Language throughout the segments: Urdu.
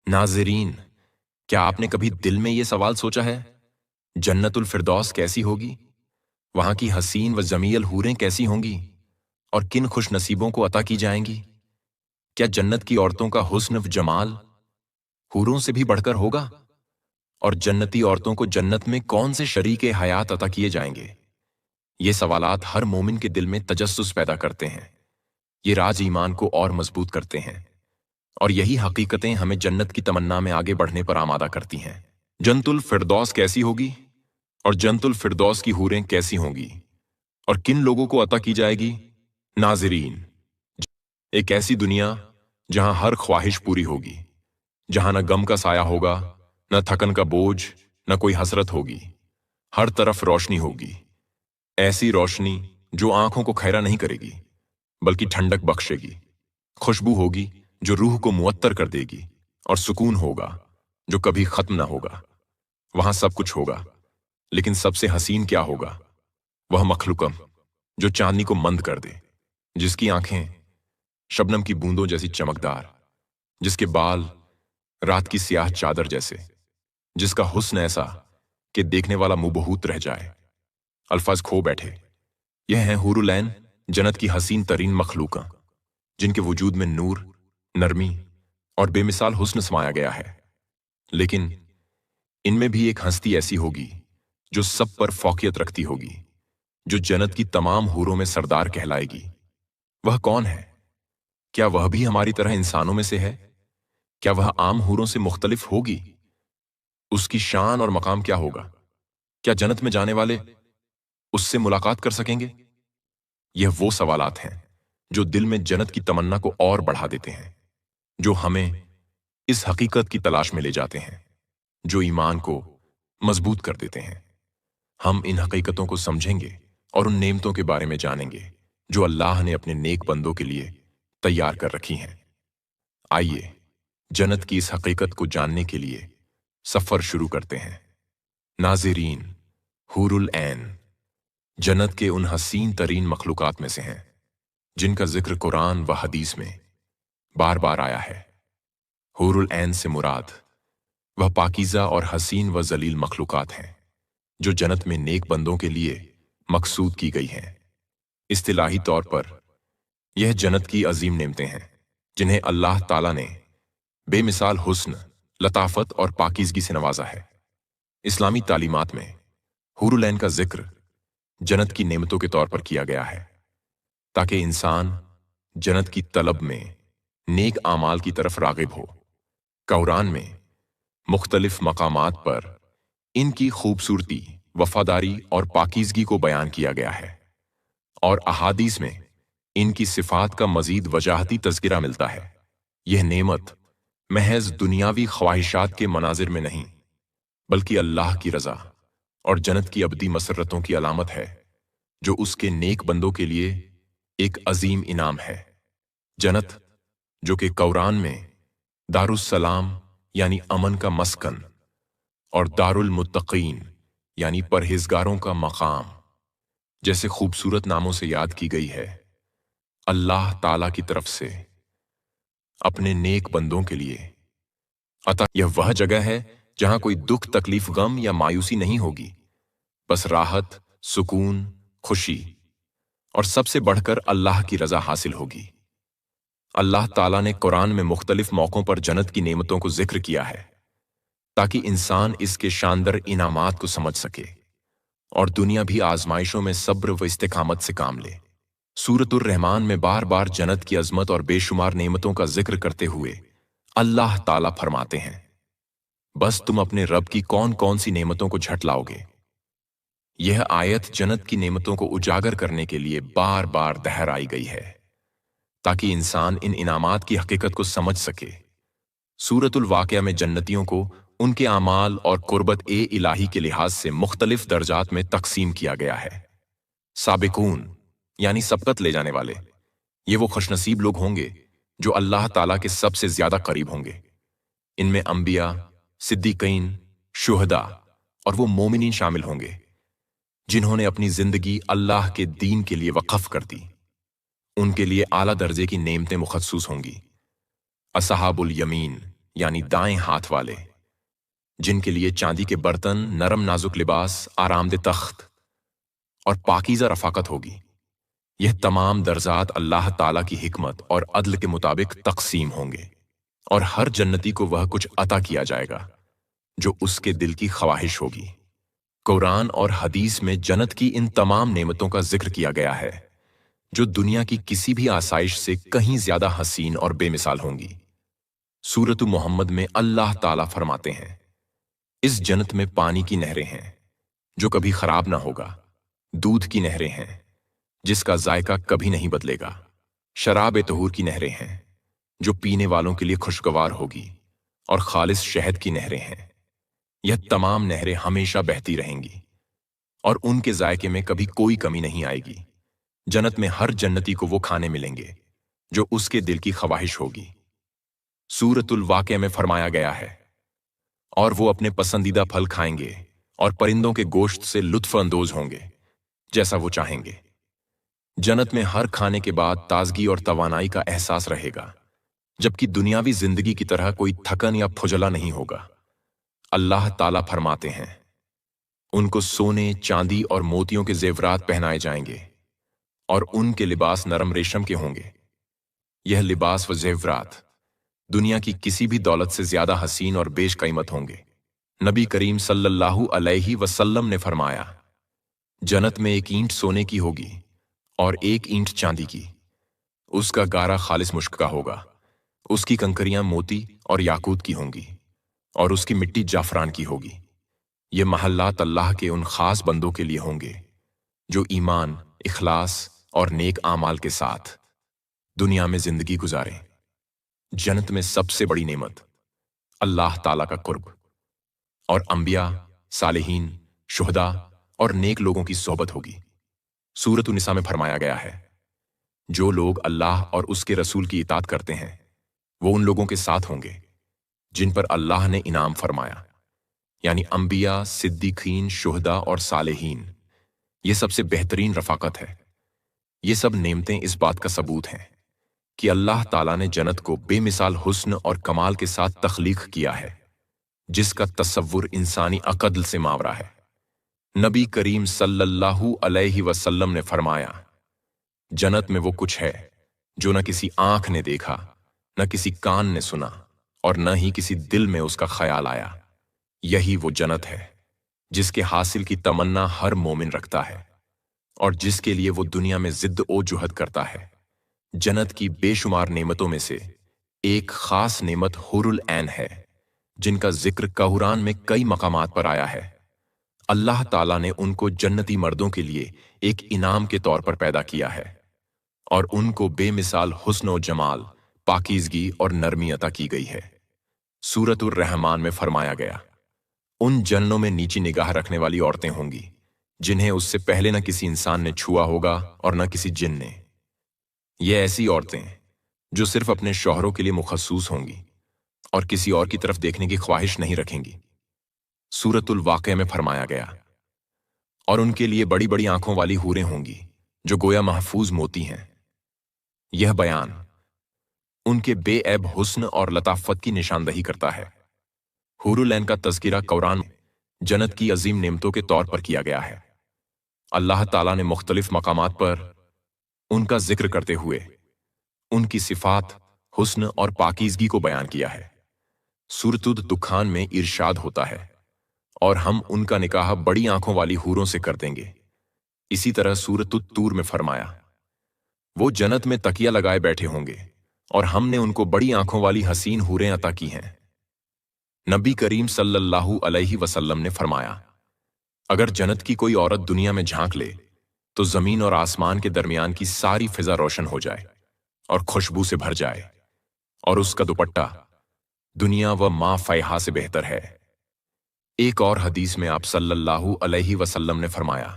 ناظرین، کیا آپ نے کبھی دل میں یہ سوال سوچا ہے جنت الفردوس کیسی ہوگی؟ وہاں کی حسین و جمیل حوریں کیسی ہوں گی اور کن خوش نصیبوں کو عطا کی جائیں گی؟ کیا جنت کی عورتوں کا حسن و جمال حوروں سے بھی بڑھ کر ہوگا؟ اور جنتی عورتوں کو جنت میں کون سے شریک حیات عطا کیے جائیں گے؟ یہ سوالات ہر مومن کے دل میں تجسس پیدا کرتے ہیں۔ یہ راز ایمان کو اور مضبوط کرتے ہیں، اور یہی حقیقتیں ہمیں جنت کی تمنا میں آگے بڑھنے پر آمادہ کرتی ہیں۔ جنت الفردوس کیسی ہوگی اور جنت الفردوس کی حوریں کیسی ہوں گی اور کن لوگوں کو عطا کی جائے گی؟ ناظرین، ایک ایسی دنیا جہاں ہر خواہش پوری ہوگی، جہاں نہ غم کا سایہ ہوگا، نہ تھکن کا بوجھ، نہ کوئی حسرت ہوگی، ہر طرف روشنی ہوگی، ایسی روشنی جو آنکھوں کو کھیرا نہیں کرے گی بلکہ ٹھنڈک بخشے گی، خوشبو ہوگی جو روح کو معطر کر دے گی، اور سکون ہوگا جو کبھی ختم نہ ہوگا۔ وہاں سب کچھ ہوگا، لیکن سب سے حسین کیا ہوگا؟ وہ مخلوقم جو چاندنی کو مند کر دے، جس کی آنکھیں شبنم کی بوندوں جیسی چمکدار، جس کے بال رات کی سیاہ چادر جیسے، جس کا حسن ایسا کہ دیکھنے والا مبہوت رہ جائے، الفاظ کھو بیٹھے۔ یہ ہیں حور العین، جنت کی حسین ترین مخلوقاں، جن کے وجود میں نور، نرمی اور بے مثال حسن سمایا گیا ہے۔ لیکن ان میں بھی ایک ہستی ایسی ہوگی جو سب پر فوقیت رکھتی ہوگی، جو جنت کی تمام حوروں میں سردار کہلائے گی۔ وہ کون ہے؟ کیا وہ بھی ہماری طرح انسانوں میں سے ہے؟ کیا وہ عام حوروں سے مختلف ہوگی؟ اس کی شان اور مقام کیا ہوگا؟ کیا جنت میں جانے والے اس سے ملاقات کر سکیں گے؟ یہ وہ سوالات ہیں جو دل میں جنت کی تمنا کو اور بڑھا دیتے ہیں، جو ہمیں اس حقیقت کی تلاش میں لے جاتے ہیں، جو ایمان کو مضبوط کر دیتے ہیں۔ ہم ان حقیقتوں کو سمجھیں گے اور ان نعمتوں کے بارے میں جانیں گے جو اللہ نے اپنے نیک بندوں کے لیے تیار کر رکھی ہیں۔ آئیے جنت کی اس حقیقت کو جاننے کے لیے سفر شروع کرتے ہیں۔ ناظرین، حور العین جنت کے ان حسین ترین مخلوقات میں سے ہیں جن کا ذکر قرآن و حدیث میں بار بار آیا ہے۔ حور العین سے مراد وہ پاکیزہ اور حسین و ذلیل مخلوقات ہیں جو جنت میں نیک بندوں کے لیے مقصود کی گئی ہیں۔ اصطلاحی طور پر یہ جنت کی عظیم نعمتیں ہیں جنہیں اللہ تعالیٰ نے بے مثال حسن، لطافت اور پاکیزگی سے نوازا ہے۔ اسلامی تعلیمات میں حور العین کا ذکر جنت کی نعمتوں کے طور پر کیا گیا ہے تاکہ انسان جنت کی طلب میں نیک اعمال کی طرف راغب ہو۔ قرآن میں مختلف مقامات پر ان کی خوبصورتی، وفاداری اور پاکیزگی کو بیان کیا گیا ہے، اور احادیث میں ان کی صفات کا مزید وضاحتی تذکرہ ملتا ہے۔ یہ نعمت محض دنیاوی خواہشات کے مناظر میں نہیں، بلکہ اللہ کی رضا اور جنت کی ابدی مسرتوں کی علامت ہے جو اس کے نیک بندوں کے لیے ایک عظیم انعام ہے۔ جنت جو کہ قرآن میں دارالسلام یعنی امن کا مسکن اور دارالمتقین یعنی پرہیزگاروں کا مقام جیسے خوبصورت ناموں سے یاد کی گئی ہے، اللہ تعالیٰ کی طرف سے اپنے نیک بندوں کے لیے عطا۔ یہ وہ جگہ ہے جہاں کوئی دکھ، تکلیف، غم یا مایوسی نہیں ہوگی، بس راحت، سکون، خوشی اور سب سے بڑھ کر اللہ کی رضا حاصل ہوگی۔ اللہ تعالیٰ نے قرآن میں مختلف موقعوں پر جنت کی نعمتوں کو ذکر کیا ہے تاکہ انسان اس کے شاندار انعامات کو سمجھ سکے اور دنیا بھی آزمائشوں میں صبر و استقامت سے کام لے۔ سورۃ الرحمن میں بار بار جنت کی عظمت اور بے شمار نعمتوں کا ذکر کرتے ہوئے اللہ تعالیٰ فرماتے ہیں، بس تم اپنے رب کی کون کون سی نعمتوں کو جھٹلاؤ گے۔ یہ آیت جنت کی نعمتوں کو اجاگر کرنے کے لیے بار بار دہرائی گئی ہے تاکہ انسان ان انعامات کی حقیقت کو سمجھ سکے۔ سورۃ الواقعہ میں جنتیوں کو ان کے اعمال اور قربت الہی کے لحاظ سے مختلف درجات میں تقسیم کیا گیا ہے۔ سابقون یعنی سبقت لے جانے والے، یہ وہ خوش نصیب لوگ ہوں گے جو اللہ تعالیٰ کے سب سے زیادہ قریب ہوں گے۔ ان میں انبیاء، صدیقین، شہداء اور وہ مومنین شامل ہوں گے جنہوں نے اپنی زندگی اللہ کے دین کے لیے وقف کر دی۔ ان کے لیے اعلیٰ درجے کی نعمتیں مخصوص ہوں گی۔ اصحاب الیمین یعنی دائیں ہاتھ والے، جن کے لیے چاندی کے برتن، نرم نازک لباس، آرام دہ تخت اور پاکیزہ رفاقت ہوگی۔ یہ تمام درجات اللہ تعالیٰ کی حکمت اور عدل کے مطابق تقسیم ہوں گے، اور ہر جنتی کو وہ کچھ عطا کیا جائے گا جو اس کے دل کی خواہش ہوگی۔ قرآن اور حدیث میں جنت کی ان تمام نعمتوں کا ذکر کیا گیا ہے، جو دنیا کی کسی بھی آسائش سے کہیں زیادہ حسین اور بے مثال ہوں گی۔ سورۃ محمد میں اللہ تعالیٰ فرماتے ہیں، اس جنت میں پانی کی نہریں ہیں جو کبھی خراب نہ ہوگا، دودھ کی نہریں ہیں جس کا ذائقہ کبھی نہیں بدلے گا، شراب طہور کی نہریں ہیں جو پینے والوں کے لیے خوشگوار ہوگی، اور خالص شہد کی نہریں ہیں۔ یہ تمام نہریں ہمیشہ بہتی رہیں گی، اور ان کے ذائقے میں کبھی کوئی کمی نہیں آئے گی۔ جنت میں ہر جنتی کو وہ کھانے ملیں گے جو اس کے دل کی خواہش ہوگی۔ سورۃ الواقعہ میں فرمایا گیا ہے، اور وہ اپنے پسندیدہ پھل کھائیں گے اور پرندوں کے گوشت سے لطف اندوز ہوں گے جیسا وہ چاہیں گے۔ جنت میں ہر کھانے کے بعد تازگی اور توانائی کا احساس رہے گا، جبکہ دنیاوی زندگی کی طرح کوئی تھکن یا کھجلا نہیں ہوگا۔ اللہ تعالیٰ فرماتے ہیں، ان کو سونے، چاندی اور موتیوں کے زیورات پہنائے جائیں گے، اور ان کے لباس نرم ریشم کے ہوں گے۔ یہ لباس و زیورات دنیا کی کسی بھی دولت سے زیادہ حسین اور بیش قیمت ہوں گے۔ نبی کریم صلی اللہ علیہ وسلم نے فرمایا، جنت میں ایک اینٹ سونے کی ہوگی اور ایک اینٹ چاندی کی، اس کا گارا خالص مشک کا ہوگا، اس کی کنکریاں موتی اور یاقوت کی ہوں گی، اور اس کی مٹی جعفران کی ہوگی۔ یہ محلات اللہ کے ان خاص بندوں کے لیے ہوں گے جو ایمان، اخلاص اور نیک اعمال کے ساتھ دنیا میں زندگی گزاریں۔ جنت میں سب سے بڑی نعمت اللہ تعالیٰ کا قرب اور انبیاء، صالحین، شہداء اور نیک لوگوں کی صحبت ہوگی۔ سورۃ النساء میں فرمایا گیا ہے، جو لوگ اللہ اور اس کے رسول کی اطاعت کرتے ہیں وہ ان لوگوں کے ساتھ ہوں گے جن پر اللہ نے انعام فرمایا، یعنی انبیاء، صدیقین، شہداء اور صالحین۔ یہ سب سے بہترین رفاقت ہے۔ یہ سب نعمتیں اس بات کا ثبوت ہیں کہ اللہ تعالیٰ نے جنت کو بے مثال حسن اور کمال کے ساتھ تخلیق کیا ہے، جس کا تصور انسانی عقل سے ماورا ہے۔ نبی کریم صلی اللہ علیہ وسلم نے فرمایا، جنت میں وہ کچھ ہے جو نہ کسی آنکھ نے دیکھا، نہ کسی کان نے سنا، اور نہ ہی کسی دل میں اس کا خیال آیا۔ یہی وہ جنت ہے جس کے حاصل کی تمنا ہر مومن رکھتا ہے، اور جس کے لیے وہ دنیا میں ضد و جہد کرتا ہے۔ جنت کی بے شمار نعمتوں میں سے ایک خاص نعمت حور العین ہے، جن کا ذکر قرآن میں کئی مقامات پر آیا ہے۔ اللہ تعالیٰ نے ان کو جنتی مردوں کے لیے ایک انعام کے طور پر پیدا کیا ہے، اور ان کو بے مثال حسن و جمال، پاکیزگی اور نرمی عطا کی گئی ہے۔ سورۃ الرحمن میں فرمایا گیا، ان جنوں میں نیچی نگاہ رکھنے والی عورتیں ہوں گی جنہیں اس سے پہلے نہ کسی انسان نے چھوا ہوگا اور نہ کسی جن نے۔ یہ ایسی عورتیں جو صرف اپنے شوہروں کے لیے مخصوص ہوں گی اور کسی اور کی طرف دیکھنے کی خواہش نہیں رکھیں گی۔ سورۃ الواقعہ میں فرمایا گیا، اور ان کے لیے بڑی بڑی آنکھوں والی حوریں ہوں گی جو گویا محفوظ موتی ہیں۔ یہ بیان ان کے بے عیب حسن اور لطافت کی نشاندہی کرتا ہے۔ حور العین کا تذکرہ قرآن میں جنت کی عظیم نعمتوں کے طور پر کیا گیا ہے۔ اللہ تعالیٰ نے مختلف مقامات پر ان کا ذکر کرتے ہوئے ان کی صفات، حسن اور پاکیزگی کو بیان کیا ہے۔ سورۃ الدخان میں ارشاد ہوتا ہے، اور ہم ان کا نکاح بڑی آنکھوں والی حوروں سے کر دیں گے۔ اسی طرح سورۃ الطور میں فرمایا، وہ جنت میں تکیہ لگائے بیٹھے ہوں گے، اور ہم نے ان کو بڑی آنکھوں والی حسین حوریں عطا کی ہیں۔ نبی کریم صلی اللہ علیہ وسلم نے فرمایا، اگر جنت کی کوئی عورت دنیا میں جھانک لے تو زمین اور آسمان کے درمیان کی ساری فضا روشن ہو جائے اور خوشبو سے بھر جائے، اور اس کا دوپٹہ دنیا و ما فیہا سے بہتر ہے۔ ایک اور حدیث میں آپ صلی اللہ علیہ وسلم نے فرمایا،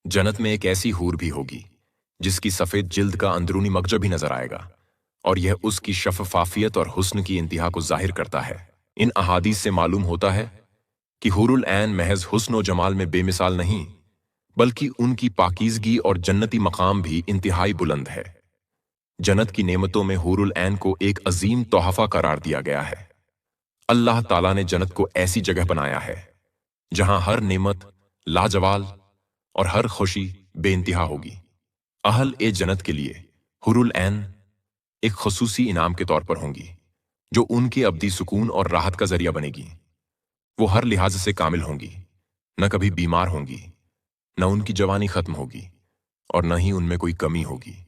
جنت میں ایک ایسی حور بھی ہوگی جس کی سفید جلد کا اندرونی مغجب بھی نظر آئے گا، اور یہ اس کی شفافیت اور حسن کی انتہا کو ظاہر کرتا ہے۔ ان احادیث سے معلوم ہوتا ہے کہ حور العین محض حسن و جمال میں بے مثال نہیں، بلکہ ان کی پاکیزگی اور جنتی مقام بھی انتہائی بلند ہے۔ جنت کی نعمتوں میں حور العین کو ایک عظیم تحفہ قرار دیا گیا ہے۔ اللہ تعالیٰ نے جنت کو ایسی جگہ بنایا ہے جہاں ہر نعمت لاجوال اور ہر خوشی بے انتہا ہوگی۔ اہل جنت کے لیے حور العین ایک خصوصی انعام کے طور پر ہوں گی جو ان کے ابدی سکون اور راحت کا ذریعہ بنے گی۔ وہ ہر لحاظ سے کامل ہوں گی، نہ کبھی بیمار ہوں گی، نہ ان کی جوانی ختم ہوگی اور نہ ہی ان میں کوئی کمی ہوگی۔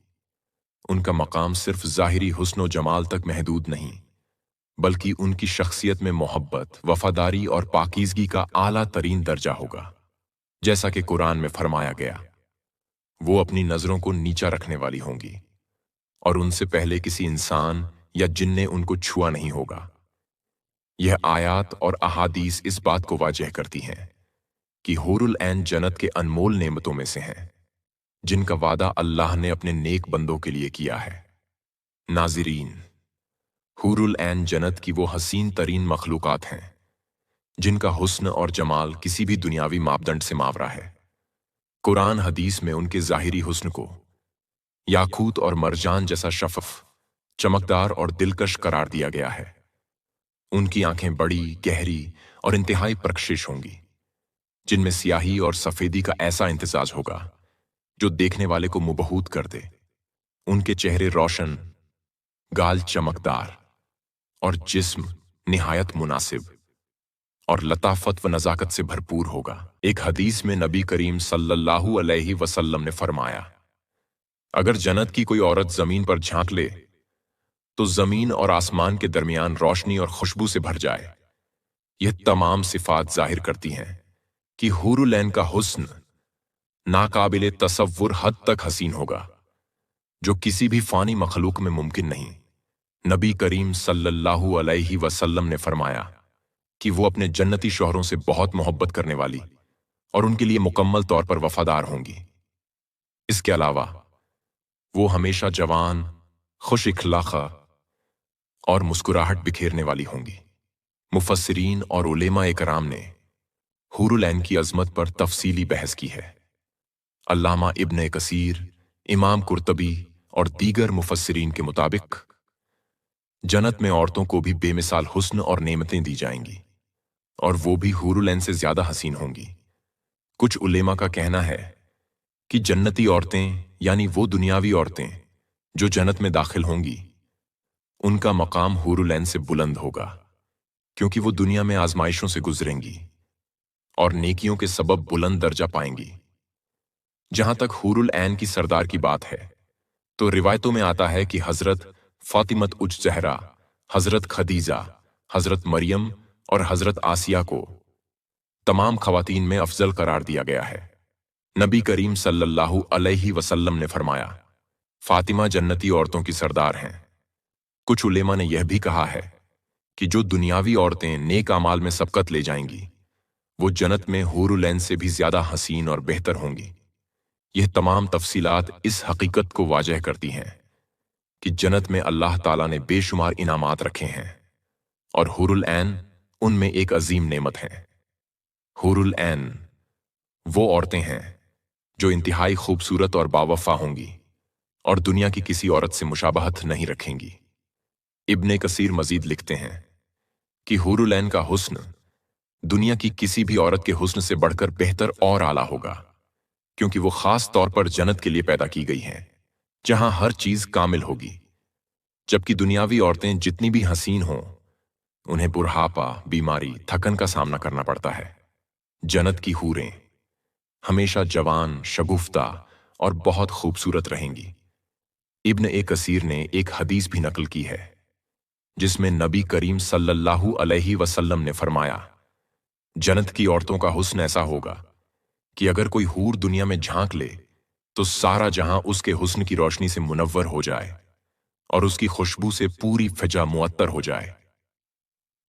ان کا مقام صرف ظاہری حسن و جمال تک محدود نہیں، بلکہ ان کی شخصیت میں محبت، وفاداری اور پاکیزگی کا اعلیٰ ترین درجہ ہوگا۔ جیسا کہ قرآن میں فرمایا گیا، وہ اپنی نظروں کو نیچا رکھنے والی ہوں گی اور ان سے پہلے کسی انسان یا جن نے ان کو چھوا نہیں ہوگا۔ یہ آیات اور احادیث اس بات کو واضح کرتی ہیں کہ حور العین جنت کے انمول نعمتوں میں سے ہیں جن کا وعدہ اللہ نے اپنے نیک بندوں کے لیے کیا ہے۔ ناظرین، حور العین جنت کی وہ حسین ترین مخلوقات ہیں جن کا حسن اور جمال کسی بھی دنیاوی ماپدنڈ سے ماورا ہے۔ قرآن حدیث میں ان کے ظاہری حسن کو یاقوت اور مرجان جیسا شفاف، چمکدار اور دلکش قرار دیا گیا ہے۔ ان کی آنکھیں بڑی، گہری اور انتہائی پرکشش ہوں گی، جن میں سیاہی اور سفیدی کا ایسا امتزاج ہوگا جو دیکھنے والے کو مبہوت کر دے۔ ان کے چہرے روشن، گال چمکدار اور جسم نہایت مناسب اور لطافت و نزاکت سے بھرپور ہوگا۔ ایک حدیث میں نبی کریم صلی اللہ علیہ وسلم نے فرمایا، اگر جنت کی کوئی عورت زمین پر جھانک لے تو زمین اور آسمان کے درمیان روشنی اور خوشبو سے بھر جائے۔ یہ تمام صفات ظاہر کرتی ہیں کہ حور العین کا حسن ناقابل تصور حد تک حسین ہوگا، جو کسی بھی فانی مخلوق میں ممکن نہیں۔ نبی کریم صلی اللہ علیہ وسلم نے فرمایا کہ وہ اپنے جنتی شوہروں سے بہت محبت کرنے والی اور ان کے لیے مکمل طور پر وفادار ہوں گی۔ اس کے علاوہ وہ ہمیشہ جوان، خوش اخلاقہ اور مسکراہٹ بکھیرنے والی ہوں گی۔ مفسرین اور علماء کرام نے حور العین کی عظمت پر تفصیلی بحث کی ہے۔ علامہ ابن کثیر، امام قرطبی اور دیگر مفسرین کے مطابق جنت میں عورتوں کو بھی بے مثال حسن اور نعمتیں دی جائیں گی اور وہ بھی حور العین سے زیادہ حسین ہوں گی۔ کچھ علماء کا کہنا ہے کہ جنتی عورتیں یعنی وہ دنیاوی عورتیں جو جنت میں داخل ہوں گی، ان کا مقام حور العین سے بلند ہوگا، کیونکہ وہ دنیا میں آزمائشوں سے گزریں گی اور نیکیوں کے سبب بلند درجہ پائیں گی۔ جہاں تک حور العین کی سردار کی بات ہے تو روایتوں میں آتا ہے کہ حضرت فاطمۃ زہرا، حضرت خدیجہ، حضرت مریم اور حضرت آسیہ کو تمام خواتین میں افضل قرار دیا گیا ہے۔ نبی کریم صلی اللہ علیہ وسلم نے فرمایا، فاطمہ جنتی عورتوں کی سردار ہیں۔ کچھ علماء نے یہ بھی کہا ہے کہ جو دنیاوی عورتیں نیک اعمال میں سبقت لے جائیں گی، وہ جنت میں حور العین سے بھی زیادہ حسین اور بہتر ہوں گی۔ یہ تمام تفصیلات اس حقیقت کو واضح کرتی ہیں کہ جنت میں اللہ تعالیٰ نے بے شمار انعامات رکھے ہیں اور حور العین ان میں ایک عظیم نعمت ہیں۔ حور العین وہ عورتیں ہیں جو انتہائی خوبصورت اور باوفا ہوں گی اور دنیا کی کسی عورت سے مشابہت نہیں رکھیں گی۔ ابن کثیر مزید لکھتے ہیں کہ حور العین کا حسن دنیا کی کسی بھی عورت کے حسن سے بڑھ کر بہتر اور اعلیٰ ہوگا، کیونکہ وہ خاص طور پر جنت کے لیے پیدا کی گئی ہیں جہاں ہر چیز کامل ہوگی، جبکہ دنیاوی عورتیں جتنی بھی حسین ہوں انہیں بڑھاپا، بیماری، تھکن کا سامنا کرنا پڑتا ہے۔ جنت کی حوریں ہمیشہ جوان، شگفتہ اور بہت خوبصورت رہیں گی۔ ابن کثیر نے ایک حدیث بھی نقل کی ہے جس میں نبی کریم صلی اللہ علیہ وسلم نے فرمایا، جنت کی عورتوں کا حسن ایسا ہوگا کہ اگر کوئی حور دنیا میں جھانک لے تو سارا جہاں اس کے حسن کی روشنی سے منور ہو جائے اور اس کی خوشبو سے پوری فضا معطر ہو جائے۔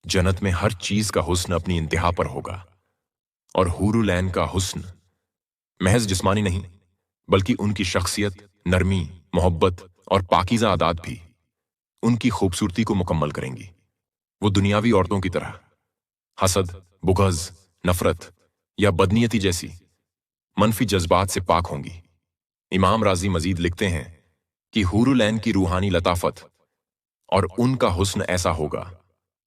جنت میں ہر چیز کا حسن اپنی انتہا پر ہوگا اور حور العین کا حسن محض جسمانی نہیں بلکہ ان کی شخصیت، نرمی، محبت اور پاکیزہ عادات بھی ان کی خوبصورتی کو مکمل کریں گی۔ وہ دنیاوی عورتوں کی طرح حسد، بغض، نفرت یا بدنیتی جیسی منفی جذبات سے پاک ہوں گی۔ امام رازی مزید لکھتے ہیں کہ حور العین کی روحانی لطافت اور ان کا حسن ایسا ہوگا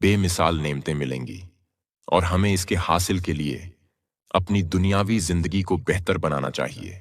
بے مثال نعمتیں ملیں گی، اور ہمیں اس کے حاصل کے لیے اپنی دنیاوی زندگی کو بہتر بنانا چاہیے۔